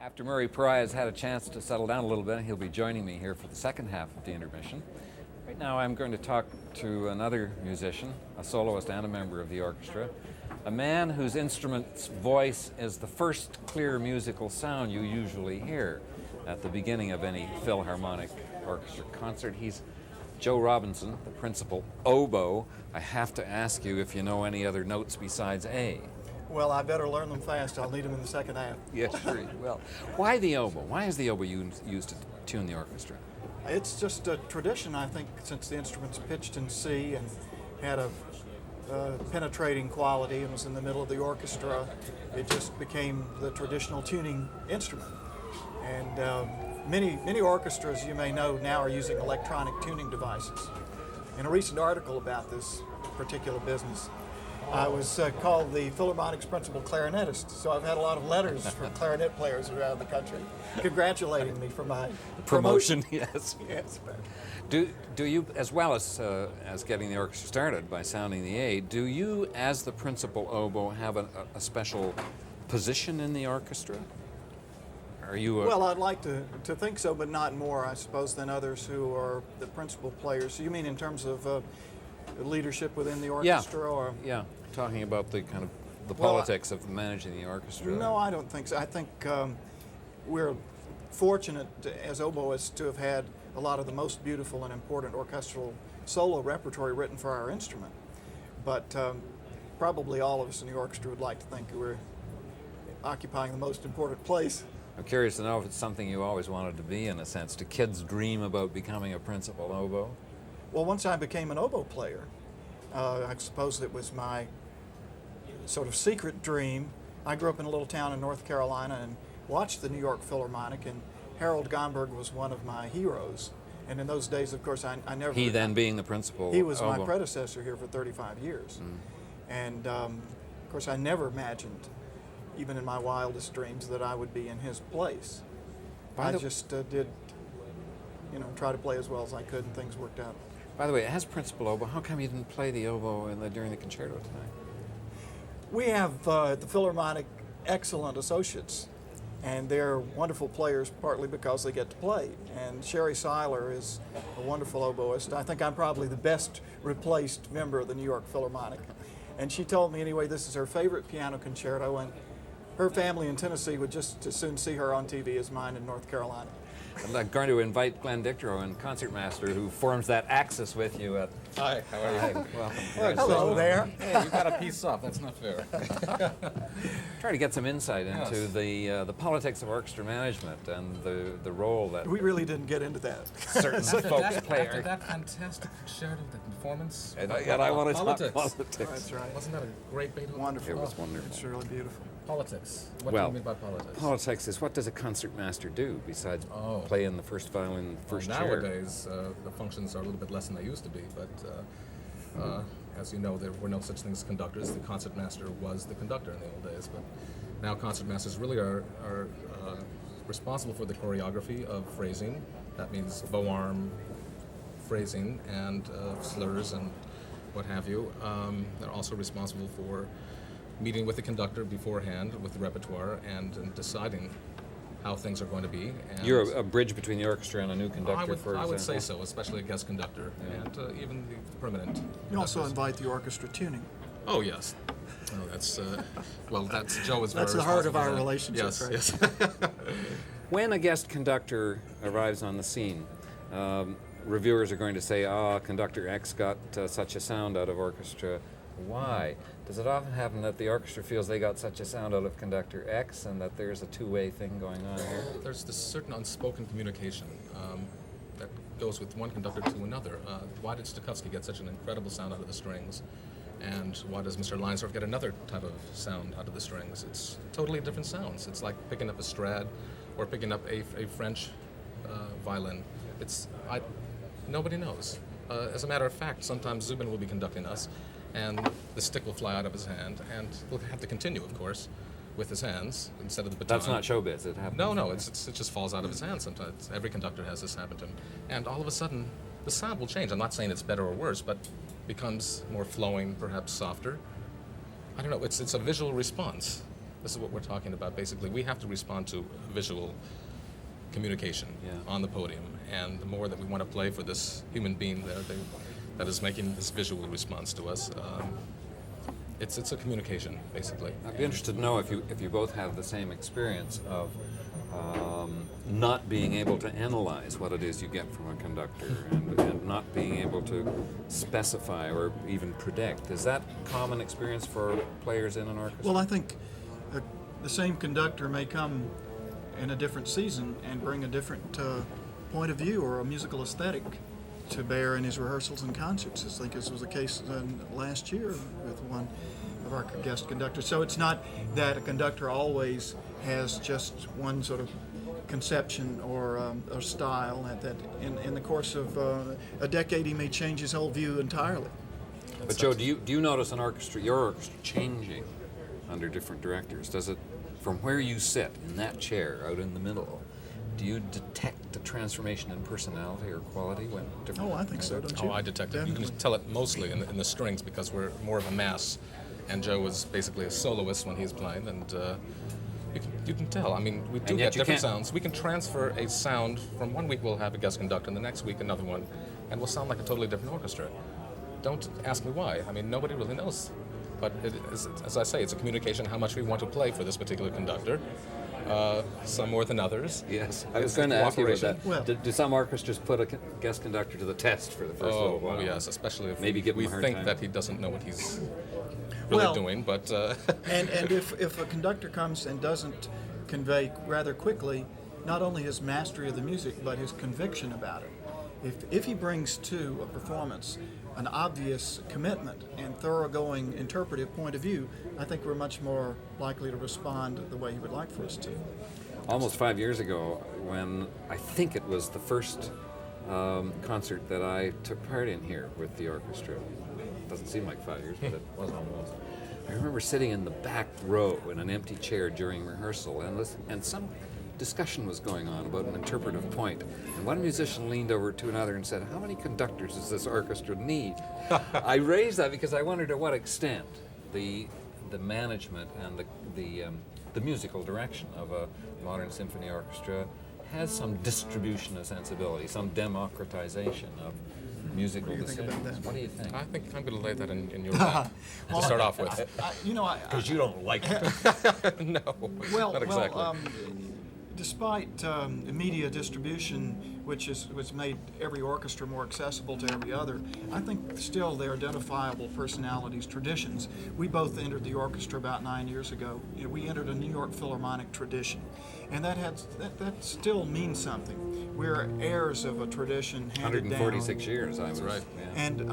After Murray Pry has had a chance to settle down a little bit, he'll be joining me here for the second half of the intermission. Right now I'm going to talk to another musician, a soloist and a member of the orchestra, a man whose instrument's voice is the first clear musical sound you usually hear at the beginning of any Philharmonic orchestra concert. He's Joe Robinson, the principal oboe. I have to ask you if you know any other notes besides A. Well, I better learn them fast. I'll need them in the second half. Yes, sure you will. Why the oboe? Why is the oboe used to tune the orchestra? It's just a tradition, I think, since the instrument's pitched in C and had a penetrating quality and was in the middle of the orchestra. It just became the traditional tuning instrument. And many orchestras, you may know, now are using electronic tuning devices. In a recent article about this particular business, I was called the Philharmonic's principal clarinetist, so I've had a lot of letters from clarinet players around the country congratulating me for my promotion. Yes. Yes. Do you, as well as getting the orchestra started by sounding the A, do you, as the principal oboe, have a special position in the orchestra? Are you Well, I'd like to think so, but not more, I suppose, than others who are the principal players. You mean in terms of leadership within the orchestra? Or? Yeah, talking about the kind of the politics of managing the orchestra. No, I don't think so. I think we're fortunate as oboists to have had a lot of the most beautiful and important orchestral solo repertory written for our instrument. But probably all of us in the orchestra would like to think we're occupying the most important place. I'm curious to know if it's something you always wanted to be, in a sense. Do kids dream about becoming a principal oboe? Well, once I became an oboe player, I suppose it was my sort of secret dream. I grew up in a little town in North Carolina and watched the New York Philharmonic, and Harold Gomberg was one of my heroes. And in those days, of course, I never... He then being the principal He was oboe. my predecessor here for 35 years. And, of course, I never imagined, even in my wildest dreams, that I would be in his place. I just did, try to play as well as I could, and things worked out. By the way, as principal oboe, how come you didn't play the oboe during the concerto tonight? We have at the Philharmonic excellent associates, and they're wonderful players partly because they get to play. And Sherry Seiler is a wonderful oboist. I think I'm probably the best replaced member of the New York Philharmonic. And she told me anyway this is her favorite piano concerto, and her family in Tennessee would just as soon see her on TV as mine in North Carolina. I'm going to invite Glenn Dicterow, and concertmaster, who forms that axis with you at... Hi, how are you? Welcome. Hello there. Hey, you got a piece off. That's not fair. Try to get some insight into the politics of orchestra management and the role that We really didn't get into that. certain folks play. After that fantastic concerto, that performance. And I want to talk politics. politics. That's right. Wasn't that a great Beethoven? Wonderful. It was wonderful. It's really beautiful. Politics. What Well, do you mean by politics? Politics is, what does a concertmaster do besides play in the first violin, first chair? Nowadays, the functions are a little bit less than they used to be, but as you know, there were no such things as conductors. The concertmaster was the conductor in the old days, but now concertmasters really are responsible for the choreography of phrasing. That means bow arm phrasing and slurs and what have you. They're also responsible for meeting with the conductor beforehand with the repertoire and deciding how things are going to be. And You're a bridge between the orchestra and a new conductor, for example? I would say so, especially a guest conductor, and even the permanent You also conductors. invite the orchestra tuning. Oh, yes. Oh, that's, Joe is very That's the heart of responsible our for that. relationship, Yes, right? yes. When a guest conductor arrives on the scene, reviewers are going to say, conductor X got such a sound out of orchestra Y. Does it often happen that the orchestra feels they got such a sound out of conductor X and that there's a two-way thing going on here? There's this certain unspoken communication that goes with one conductor to another. Why did Stokowski get such an incredible sound out of the strings? And why does Mr. Leinsdorf get another type of sound out of the strings? It's totally different sounds. It's like picking up a Strad or picking up a French violin. Nobody knows. As a matter of fact, sometimes Zubin will be conducting us, and the stick will fly out of his hand, and he'll have to continue, of course, with his hands instead of the baton. That's not showbiz, it happens. No, it just falls out of his hand sometimes. Every conductor has this happen to him. And all of a sudden, the sound will change. I'm not saying it's better or worse, but becomes more flowing, perhaps softer. I don't know, it's a visual response. This is what we're talking about. Basically, we have to respond to visual communication Yeah. on the podium, and the more that we want to play for this human being there that is making this visual response to us, it's a communication, basically. I'd be interested to know if you both have the same experience of not being able to analyze what it is you get from a conductor and not being able to specify or even predict. Is that a common experience for players in an orchestra? Well, I think the same conductor may come in a different season and bring a different point of view or a musical aesthetic to bear in his rehearsals and concerts. I think this was the case last year with one of our guest conductors. So it's not that a conductor always has just one sort of conception or style. That in the course of a decade he may change his whole view entirely. But Joe, do you notice your orchestra changing under different directors? Does it, from where you sit in that chair out in the middle, do you detect the transformation in personality or quality when different? Oh, I think so, don't you? Oh, I detect it. You Definitely. can tell it mostly in the strings because we're more of a mass, and Joe was basically a soloist when he's playing, and you can tell. I mean, we do And yet get you different can't- sounds. We can transfer a sound from one week we'll have a guest conductor, and the next week another one, and we'll sound like a totally different orchestra. Don't ask me why. I mean, nobody really knows. But it is, as I say, it's a communication how much we want to play for this particular conductor. Some more than others. Yes, I was It's going to ask you about cooperation. that. Well- Do some orchestras put a guest conductor to the test for the first little while? Oh yes, especially if Maybe give him we a hard think time. that he doesn't know what he's really Well- doing. But And if a conductor comes and doesn't convey rather quickly not only his mastery of the music but his conviction about it, if he brings to a performance an obvious commitment and thoroughgoing interpretive point of view, I think we're much more likely to respond the way he would like for us to. Almost 5 years ago, when I think it was the first concert that I took part in here with the orchestra. Doesn't seem like 5 years, but it was almost. I remember sitting in the back row in an empty chair during rehearsal, and some discussion was going on about an interpretive point. And one musician leaned over to another and said, "How many conductors does this orchestra need?" I raised that because I wondered to what extent the management and the musical direction of a modern symphony orchestra has some distribution of sensibility, some democratization of musical What do you think decisions. about that? What do you think? I think I'm going to lay that in your lap to start off with. Because you don't like it. No, not exactly. Despite media distribution, which made every orchestra more accessible to every other, I think still they're identifiable personalities, traditions. We both entered the orchestra about 9 years ago. You know, we entered a New York Philharmonic tradition, and that still means something. We're heirs of a tradition handed down. 146 years, I was. right. Yeah. And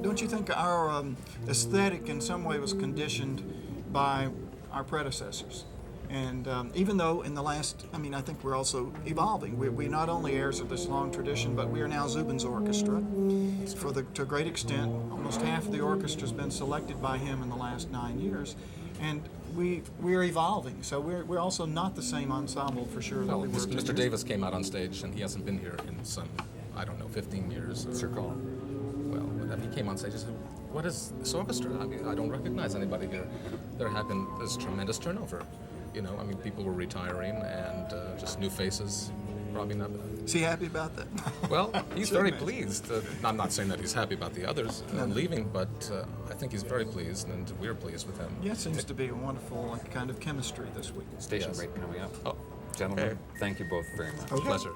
don't you think our aesthetic in some way was conditioned by our predecessors? And even though in the last, I think we're also evolving. We're not only heirs of this long tradition, but we are now Zubin's orchestra. To a great extent, almost half of the orchestra has been selected by him in the last 9 years. And we're evolving. So we're also not the same ensemble for sure that Well, we were 10 years Mr. ago. Davis came out on stage, and he hasn't been here in some, 15 years. Sir Colin. Well, whatever. He came on stage and said, "What is this orchestra? I mean, I don't recognize anybody here." There's tremendous turnover. People were retiring and just new faces. Probably not. Is he happy about that? Well, he's very Certainly. pleased. I'm not saying that he's happy about the others leaving, but I think he's very pleased, and we're pleased with him. Yeah, it seems to be a wonderful kind of chemistry this week. Station Yes. break coming up. Oh, Gentlemen, okay. thank you both very much. Okay. Pleasure.